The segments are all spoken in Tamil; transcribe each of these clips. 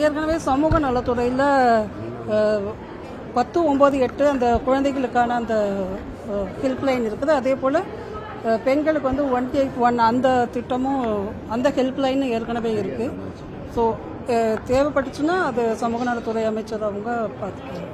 ஏற்கனவே சமூக நலத்துறையில் 10-9-8 அந்த குழந்தைகளுக்கான அந்த ஹெல்ப்லைன் இருக்குது. அதே போல் பெண்களுக்கு வந்து 181 அந்த திட்டமும் அந்த ஹெல்ப்லைன் ஏற்கனவே இருக்குது. ஸோ தேவைப்பட்டுச்சுன்னா அது சமூக நலத்துறை அமைச்சர் அவங்க பார்த்துக்கலாம்.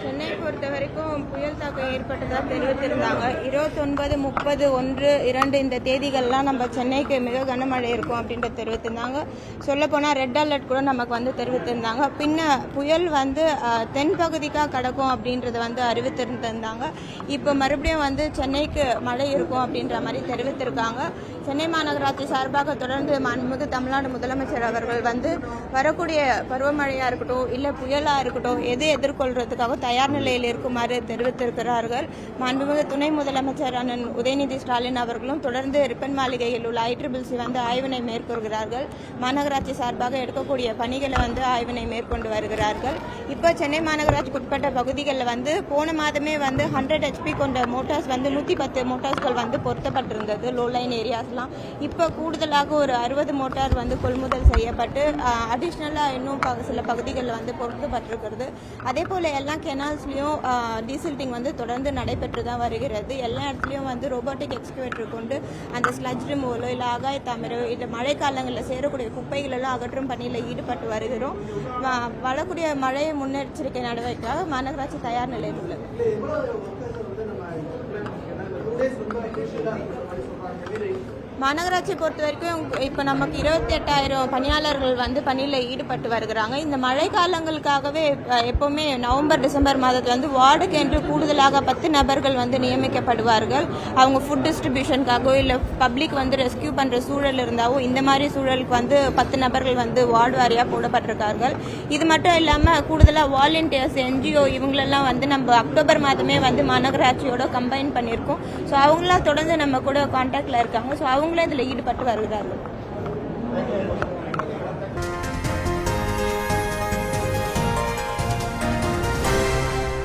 சென்னை பொறுத்த வரைக்கும் புயல் தாக்கம் ஏற்பட்டதாக தெரிவித்திருந்தாங்க. 29, 30, 1, 2 இந்த தேதிகள்லாம் நம்ம சென்னைக்கு மிக கனமழை இருக்கும் அப்படின்ற தெரிவித்திருந்தாங்க. சொல்லப்போனால் ரெட் அலர்ட் கூட நமக்கு வந்து தெரிவித்திருந்தாங்க. பின்ன புயல் வந்து தென் பகுதிக்காக கிடக்கும் அப்படின்றத வந்து அறிவித்திருந்தாங்க. இப்போ மறுபடியும் வந்து சென்னைக்கு மழை இருக்கும் அப்படின்ற மாதிரி தெரிவித்திருக்காங்க. சென்னை மாநகராட்சி சார்பாக தொடர்ந்து மாண்புமிகு தமிழ்நாடு முதலமைச்சர் அவர்கள் வந்து வரக்கூடிய பருவமழையாக இருக்கட்டும் இல்லை புயலாக இருக்கட்டும் எது எதிர்கொள்றதுக்காக தயார் நிலையில் இருக்குமாறு தெரிவித்திருக்கிறார்கள். மாண்புமிகு துணை முதலமைச்சர் அண்ணன் உதயநிதி ஸ்டாலின் அவர்களும் தொடர்ந்து ரிப்பன் மாளிகையில் உள்ள ICCC வந்து ஆய்வினை மேற்கொள்கிறார்கள். மாநகராட்சி சார்பாக எடுக்கக்கூடிய பணிகளை வந்து ஆய்வினை மேற்கொண்டு வருகிறார்கள். இப்போ சென்னை மாநகராட்சிக்கு உட்பட்ட பகுதிகளில் வந்து போன மாதமே வந்து 100 HP கொண்ட மோட்டார்ஸ் வந்து 110 மோட்டார்ஸ்கள் வந்து பொருத்தப்பட்டிருந்தது லோ லைன் ஏரியாஸ்லாம். இப்போ கூடுதலாக ஒரு 60 மோட்டார் வந்து கொள்முதல் செய்யப்பட்டு அடிஷ்னலாக இன்னும் சில பகுதிகளில் வந்து பொருத்தப்பட்டிருக்கிறது. அதே போல் எல்லா கெனால்ஸ்லையும் டீசில்டிங் வந்து தொடர்ந்து நடைபெற்று தான் வருகிறது. எல்லா இடத்துலையும் வந்து ரோபோட்டிக் எக்ஸ்கவேட்டர் கொண்டு அந்த ஸ்லட்ஜ் ரிமூவலோ இல்லை ஆகாய தாமரோ இல்லை மழை காலங்களில் சேரக்கூடிய குப்பைகளெல்லாம் அகற்றும் பணியில் ஈடுபட்டு வருகிறோம். வரக்கூடிய மழை முன்னெச்சரிக்கை நடவடிக்கையாக மாநகராட்சி தயார் நிலையில் உள்ளது. மாநகராட்சி பொறுத்த வரைக்கும் இப்போ நமக்கு 28,000 பணியாளர்கள் வந்து பணியில் ஈடுபட்டு வருகிறாங்க. இந்த மழை காலங்களுக்காகவே எப்போவுமே நவம்பர் டிசம்பர் மாதத்தில் வந்து வார்டுக்கு என்று கூடுதலாக 10 நபர்கள் வந்து நியமிக்கப்படுவார்கள். அவங்க ஃபுட் டிஸ்ட்ரிபியூஷனுக்காகவோ இல்லை பப்ளிக் வந்து ரெஸ்கியூ பண்ணுற சூழல் இருந்தாவோ இந்த மாதிரி சூழலுக்கு வந்து 10 நபர்கள் வந்து வார்டு வாரியாக போடப்பட்டிருக்கார்கள். இது மட்டும் இல்லாமல் கூடுதலாக வாலண்டியர்ஸ் NGO இவங்களெல்லாம் வந்து நம்ம அக்டோபர் மாதமே வந்து மாநகராட்சியோட கம்பைன் பண்ணியிருக்கோம். ஸோ அவங்களாம் தொடர்ந்து நம்ம கூட கான்டாக்டில் இருக்காங்க. ஸோ அவங்களும் இதில் ஈடுபட்டு வருகிறார்கள்.